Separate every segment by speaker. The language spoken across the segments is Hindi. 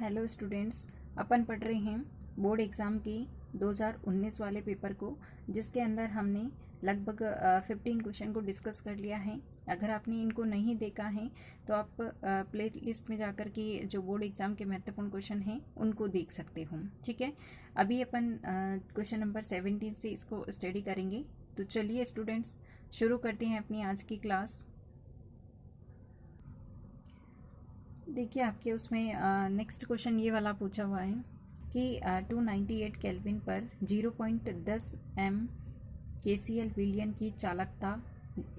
Speaker 1: हेलो स्टूडेंट्स, अपन पढ़ रहे हैं बोर्ड एग्ज़ाम की 2019 वाले पेपर को, जिसके अंदर हमने लगभग 15 क्वेश्चन को डिस्कस कर लिया है। अगर आपने इनको नहीं देखा है तो आप प्ले लिस्ट में जाकर के जो बोर्ड एग्ज़ाम के महत्वपूर्ण क्वेश्चन हैं उनको देख सकते हो। ठीक है, अभी अपन क्वेश्चन नंबर 17 से इसको स्टडी करेंगे। तो चलिए स्टूडेंट्स, शुरू करते हैं अपनी आज की क्लास। देखिए, आपके उसमें नेक्स्ट क्वेश्चन ये वाला पूछा हुआ है कि 298 केल्विन पर 0.10 एम KCl विलयन की चालकता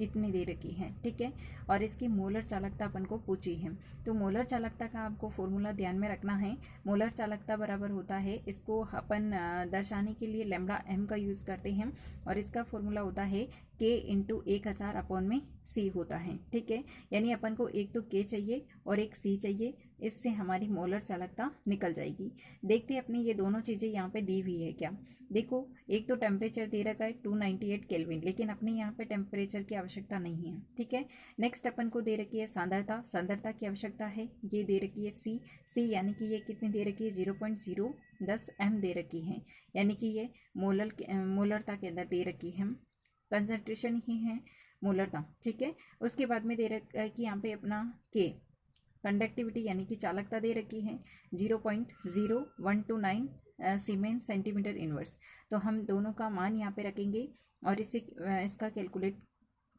Speaker 1: इतनी दे रखी है। ठीक है, और इसकी मोलर चालकता अपन को पूछी है। तो मोलर चालकता का आपको फॉर्मूला ध्यान में रखना है। मोलर चालकता बराबर होता है, इसको अपन दर्शाने के लिए लैम्बडा m का यूज़ करते हैं, और इसका फॉर्मूला होता है K इंटू 1000 अपॉन में C होता है। ठीक है, यानी अपन को एक तो K चाहिए और एक C चाहिए, इससे हमारी मोलर चालकता निकल जाएगी। देखते हैं अपनी ये दोनों चीज़ें यहाँ पे दी हुई है क्या। देखो, एक तो टेम्परेचर दे रखा है 298 केल्विन, लेकिन अपने यहाँ पे टेम्परेचर की आवश्यकता नहीं है। ठीक है, नेक्स्ट अपन को दे रखी है सांद्रता, सांद्रता की आवश्यकता है, ये दे रखी है C यानी कि ये कितनी दे रखी है 0.010 m दे रखी है, यानी कि ये मोलरता के अंदर दे रखी है। कंसंट्रेशन ही है मोलरता। ठीक है, उसके बाद में दे रखा है कि यहाँ पे अपना K कंडक्टिविटी यानी कि चालकता दे रखी है 0.0129 सीमेन सेंटीमीटर इनवर्स। तो हम दोनों का मान यहाँ पे रखेंगे और इसका कैलकुलेट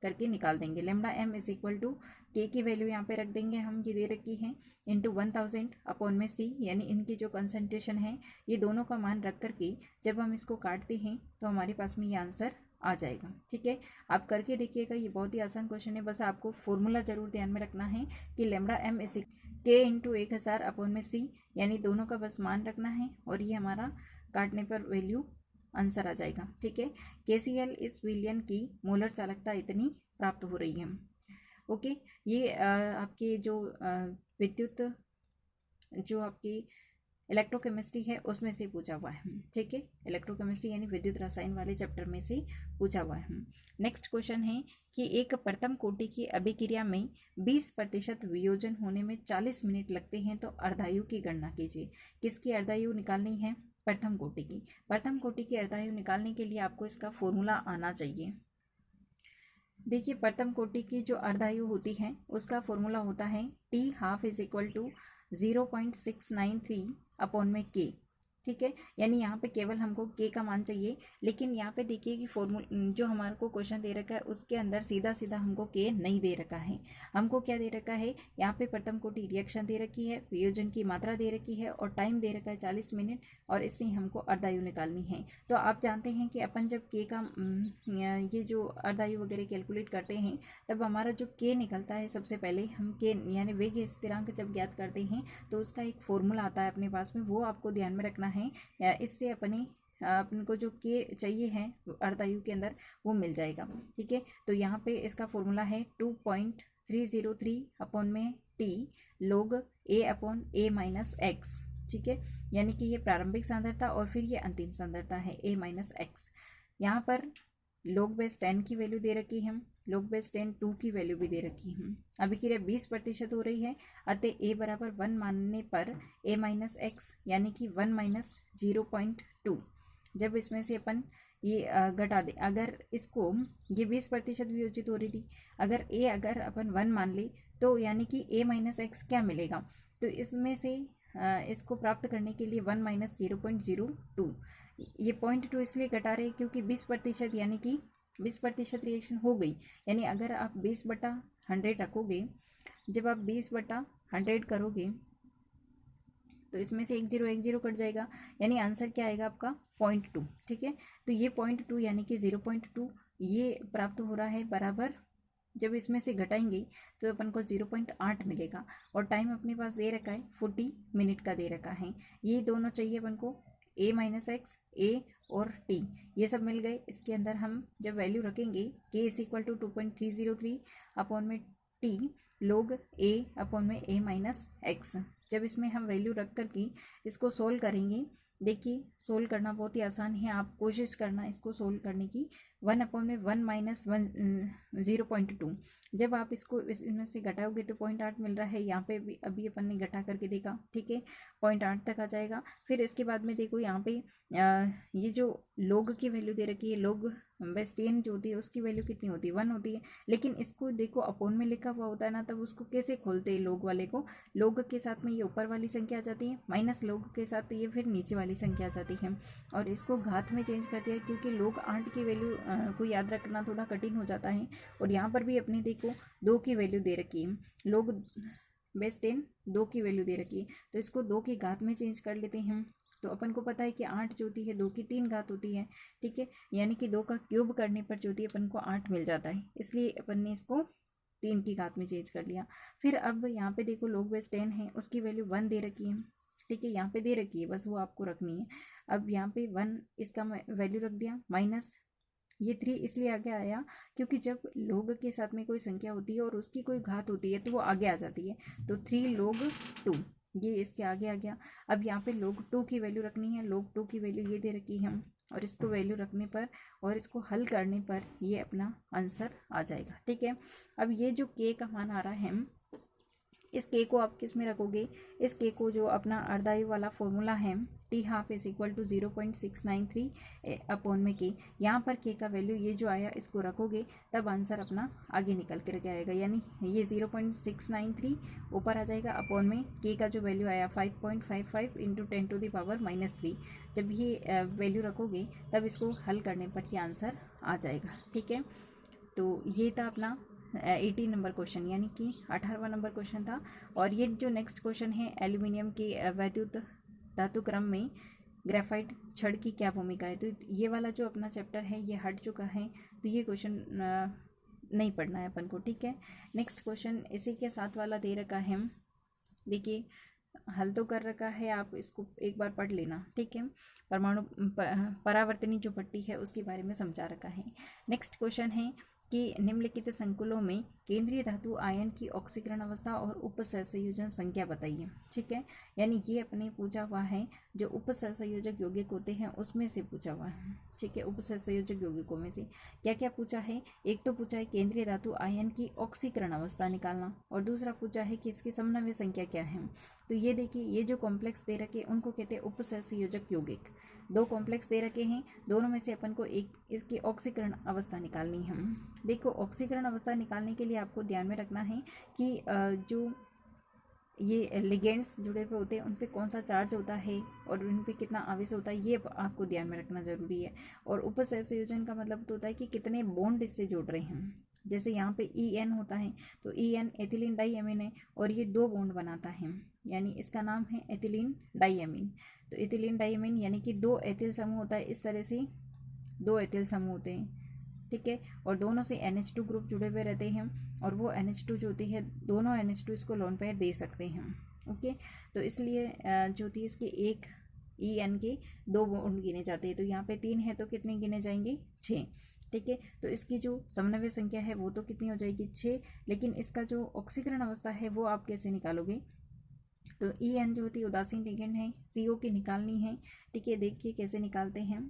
Speaker 1: करके निकाल देंगे। Lambda m is equal to K की वैल्यू यहाँ पे रख देंगे हम, ये दे रखी है इंटू 1000 अपॉन में C, यानी इनकी जो कंसंट्रेशन है ये दोनों का मान रख करके जब हम इसको काटते हैं तो हमारे पास में ये आंसर आ जाएगा। ठीक है, आप करके देखिएगा, ये बहुत ही आसान क्वेश्चन है। बस आपको फॉर्मूला जरूर ध्यान में रखना है कि lambda m is K into 1000 upon में C, यानी दोनों का बस मान रखना है और ये हमारा काटने पर वैल्यू आंसर आ जाएगा। ठीक है, KCl इस विलयन की मोलर चालकता इतनी प्राप्त हो रही है। ओके, ये आपके जो विद्युत जो आपकी इलेक्ट्रोकेमिस्ट्री है उसमें से पूछा हुआ है। ठीक है, इलेक्ट्रोकेमिस्ट्री यानी विद्युत रसायन वाले चैप्टर में से पूछा हुआ है। नेक्स्ट क्वेश्चन है कि एक प्रथम कोटि की अभिक्रिया में 20% वियोजन होने में 40 मिनट लगते हैं, तो अर्धायु की गणना कीजिए। किसकी अर्धायु निकालनी है? प्रथम कोटि की। प्रथम कोटि की अर्धायु निकालने के लिए आपको इसका फॉर्मूला आना चाहिए। देखिए, प्रथम कोटि की जो अर्धायु होती है उसका फॉर्मूला होता है T½ is equal to 0.693 upon में K। ठीक है, यानी यहाँ पे केवल हमको K का मान चाहिए, लेकिन यहाँ पे देखिए कि जो हमारे को क्वेश्चन दे रखा है उसके अंदर सीधा सीधा हमको K नहीं दे रखा है। हमको क्या दे रखा है, यहाँ पे प्रथम कोटि रिएक्शन दे रखी है, वियोजन की मात्रा दे रखी है और टाइम दे रखा है 40 मिनट, और इससे हमको अर्धायु निकालनी है। तो आप जानते हैं कि अपन जब K का ये जो अर्धायु वगैरह कैलकुलेट करते हैं तब हमारा जो K निकलता है, सबसे पहले हम K यानी वेग स्थिरांक जब ज्ञात करते हैं तो उसका एक फॉर्मूला आता है अपने पास में, वो आपको ध्यान में रखना है। इससे अपन को जो K चाहिए है अर्धायु के अंदर वो मिल जाएगा। ठीक है, तो यहाँ पे इसका फॉर्मूला है 2.303 अपॉन में T log A upon A minus x. ठीक है, यानी कि ये प्रारंभिक सांद्रता और फिर ये अंतिम सांद्रता है A माइनस एक्स। यहाँ पर log बेस 10 की वैल्यू दे रखी है, log बेस 10 2 की वैल्यू भी दे रखी है। अभिक्रिया 20% हो रही है, अतः A बराबर 1 मानने पर A माइनस एक्स यानी कि 1 माइनस 0.2। जब इसमें से अपन ये घटा दे, अगर इसको ये 20% वियोजित हो रही थी, अगर अगर अपन 1 मान ले तो यानी कि A माइनस एक्स क्या मिलेगा, तो इसमें से इसको प्राप्त करने के लिए 1 माइनस 0.02, ये 0.2 इसलिए घटा रहे क्योंकि 20% यानी कि 20% रिएक्शन हो गई। यानी अगर आप 20/100 रखोगे, जब आप 20/100 करोगे तो इसमें से 1 0 कट जाएगा, यानी आंसर क्या आएगा आपका 0.2। ठीक है, तो ये 0.2 यानी कि 0.2 ये प्राप्त हो रहा है बराबर, जब इसमें से घटाएंगे तो अपन को 0.8 मिलेगा, और टाइम अपने पास दे रखा है 40 मिनट का दे रखा है। ये दोनों चाहिए अपन को, A माइनस एक्स, A और T, ये सब मिल गए। इसके अंदर हम जब वैल्यू रखेंगे K is equal to 2.303 upon में T log A अपॉन में A माइनस एक्स, जब इसमें हम वैल्यू रख करके इसको सोल्व करेंगे देखिए सोल्व करना बहुत ही आसान है, आप कोशिश करना इसको सोल्व करने की। 1/1 माइनस 0.2, जब आप इसको इसमें से घटाओगे तो 0.8 मिल रहा है। यहाँ पे भी अभी अपन ने घटा करके देखा, ठीक है, 0.8 तक आ जाएगा। फिर इसके बाद में देखो यहाँ पे ये जो लोग की वैल्यू दे रखी है, लोग बेस 10 जो होती है उसकी वैल्यू कितनी होती है, 1 होती है। लेकिन इसको देखो अपोन में लिखा हुआ होता है ना, तब उसको कैसे खोलते हैं लोग वाले को, लोग के साथ में ये ऊपर वाली संख्या आ जाती है, माइनस लोग के साथ ये फिर नीचे वाली संख्या आ जाती है। और इसको घात में चेंज कर दिया क्योंकि लोग 8 की वैल्यू को याद रखना थोड़ा कठिन हो जाता है। और यहाँ पर भी अपने देखो 2 की वैल्यू दे रखी है, लोग बेस 10 2 की वैल्यू दे रखी है, तो इसको 2 की घात में चेंज कर लेते हैं। तो अपन को पता है कि 8 जो होती है 2 की 3 घात होती है, ठीक है, यानी कि 2 का क्यूब करने पर जो होती है अपन को 8 मिल जाता है, इसलिए अपन ने इसको 3 की घात में चेंज कर लिया। फिर अब यहाँ पे देखो लोग बेस 10 है, उसकी वैल्यू 1 दे रखी है, ठीक है, यहाँ पे दे रखी है, बस वो आपको रखनी है। अब यहाँ पे 1 इसका वैल्यू रख दिया, माइनस ये 3 इसलिए आगे आया क्योंकि जब लोग के साथ में कोई संख्या होती है और उसकी कोई घात होती है तो वो आगे आ जाती है, तो 3 लोग 2 ये इसके आगे आ गया। अब यहाँ पे लोग 2 की वैल्यू रखनी है, लोग 2 की वैल्यू ये दे रखी है, और इसको वैल्यू रखने पर और इसको हल करने पर ये अपना आंसर आ जाएगा, ठीक है। अब ये जो के का मान आ रहा है, इस के को आप किस में रखोगे, इस के को जो अपना अर्धायु वाला फॉर्मूला है T12 = 0.693 अपॉन में के, यहाँ पर के का वैल्यू ये जो आया इसको रखोगे तब आंसर अपना आगे निकल कर आएगा, यानी ये 0.693 ऊपर आ जाएगा, अपॉन में के का जो वैल्यू आया 5.55 × 10⁻³ जब ये वैल्यू रखोगे तब इसको हल करने पर ये आंसर आ जाएगा, ठीक है। तो ये था अपना 18 नंबर क्वेश्चन, यानी कि 18वां नंबर क्वेश्चन था। और ये जो नेक्स्ट क्वेश्चन है, एल्यूमिनियम के वैद्युत धातु क्रम में ग्रेफाइट छड़ की क्या भूमिका है, तो ये वाला जो अपना चैप्टर है ये हट चुका है, तो ये क्वेश्चन नहीं पढ़ना है अपन को, ठीक है। नेक्स्ट क्वेश्चन इसी के साथ वाला दे रखा है, देखिए हल तो कर रखा है, आप इसको एक बार पढ़ लेना, ठीक है। परमाणु परावर्तनी जो पट्टी है उसके बारे में समझा रखा है। नेक्स्ट क्वेश्चन है कि निम्नलिखित संकुलों में केंद्रीय धातु आयन की ऑक्सीकरण अवस्था और उपसहसंयोजन संख्या बताइए, ठीक है। यानी ये अपने पूछा हुआ है जो उपसहसंयोजक यौगिक होते हैं उसमें से पूछा हुआ है, ठीक है। उपसहसंयोजक यौगिकों में से क्या क्या पूछा है, एक तो पूछा है केंद्रीय धातु आयन की ऑक्सीकरण अवस्था निकालना, और दूसरा पूछा है कि इसकी समन्वय संख्या क्या है। तो ये देखिए ये जो कॉम्प्लेक्स दे रखे उनको कहते हैं उपसहसंयोजक यौगिक। 2 कॉम्प्लेक्स दे रखे हैं, दोनों में से अपन को एक इसकी ऑक्सीकरण अवस्था निकालनी है। देखो ऑक्सीकरण अवस्था निकालने के लिए आपको ध्यान में रखना है कि जो ये लिगेंड्स जुड़े हुए होते हैं उन पे कौन सा चार्ज होता है और उन पे कितना आवेश होता है, ये आपको ध्यान में रखना जरूरी है। और उपसहसंयोजन का मतलब तो होता है कि कितने बॉन्ड इससे जुड़ रहे हैं। जैसे यहाँ पे EN होता है, तो EN एथिलीन डाइएमीन है और ये 2 बॉन्ड बनाता है, यानी इसका नाम है एथिलीन डाइएमीन। तो एथिलीन डाइएमीन यानी कि 2 एथिल समूह होता है, इस तरह से 2 एथिल समूह होते हैं, ठीक है। और दोनों से NH2 ग्रुप जुड़े हुए रहते हैं, और वो NH2 जो होती है दोनों NH2 इसको लोन पेयर दे सकते हैं, ओके। तो इसलिए जो थी इसके एक EN के 2 बॉन्ड गिने जाते हैं, तो यहाँ पे 3 है तो कितने गिने जाएंगे, 6, ठीक है। तो इसकी जो समन्वय संख्या है वो तो कितनी हो जाएगी, 6। लेकिन इसका जो ऑक्सीकरण अवस्था है वो आप कैसे निकालोगे, तो EN जो होती है उदासीन लिगेंड है, CO की निकालनी है, ठीक है। देखिए कैसे निकालते हैं,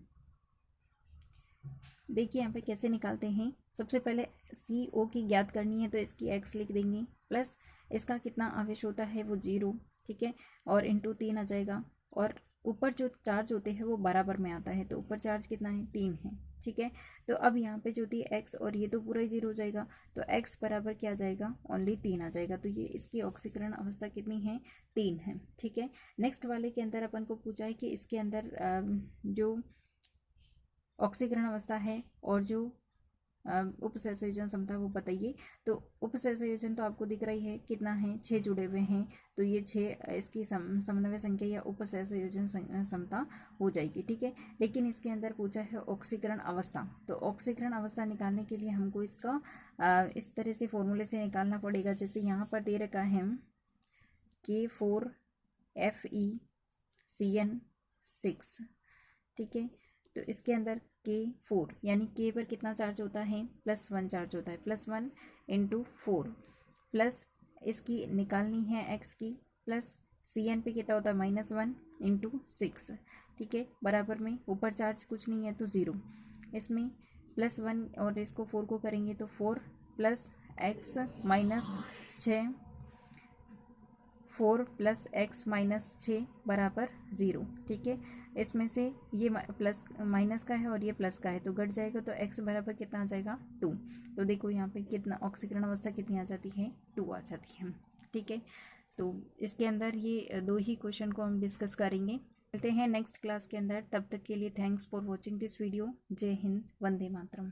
Speaker 1: देखिए यहाँ पे कैसे निकालते हैं। सबसे पहले CO की ज्ञात करनी है, तो इसकी X लिख देंगे, प्लस इसका कितना आवेश होता है वो 0, ठीक है, और इंटू 3 आ जाएगा। और ऊपर जो चार्ज होते हैं वो बराबर में आता है, तो ऊपर चार्ज कितना है, 3 है, ठीक है। तो अब यहाँ पे जो थी X और ये तो पूरा ही 0 हो जाएगा, तो X बराबर क्या आ जाएगा, ओनली 3 आ जाएगा। तो ये इसकी ऑक्सीकरण अवस्था कितनी है, 3 है, ठीक है। नेक्स्ट वाले के अंदर अपन को पूछा है कि इसके अंदर जो ऑक्सीकरण अवस्था है और जो उपसहसंयोजन क्षमता वो बताइए। तो उपसहसंयोजन तो आपको दिख रही है कितना है, 6 जुड़े हुए हैं, तो ये 6 इसकी समन्वय संख्या या उपसहसंयोजन क्षमता हो जाएगी, ठीक है। लेकिन इसके अंदर पूछा है ऑक्सीकरण अवस्था, तो ऑक्सीकरण अवस्था निकालने के लिए हमको इसका इस तरह से फॉर्मूले से निकालना पड़ेगा। जैसे यहाँ पर दे रखा है K4FeCN6, ठीक है। तो इसके अंदर K4 यानी K पर कितना चार्ज होता है, +1 चार्ज होता है, +1 × 4, प्लस इसकी निकालनी है X की, प्लस CN पे कितना होता है, -1 × 6, ठीक है, बराबर में ऊपर चार्ज कुछ नहीं है तो 0, इसमें +1 और इसको 4 को करेंगे तो 4 + x - 6, 4 + x - 6 बराबर 0। ठीक है, इसमें से ये प्लस माइनस का है और ये प्लस का है तो घट जाएगा, तो x बराबर कितना आ जाएगा 2। तो देखो यहाँ पे कितना ऑक्सीकरण अवस्था कितनी आ जाती है, 2 आ जाती है। ठीक है, तो इसके अंदर ये 2 ही क्वेश्चन को हम डिस्कस करेंगे। मिलते हैं नेक्स्ट क्लास के अंदर, तब तक के लिए thanks for watching this video. जय हिंद, वंदे मातरम।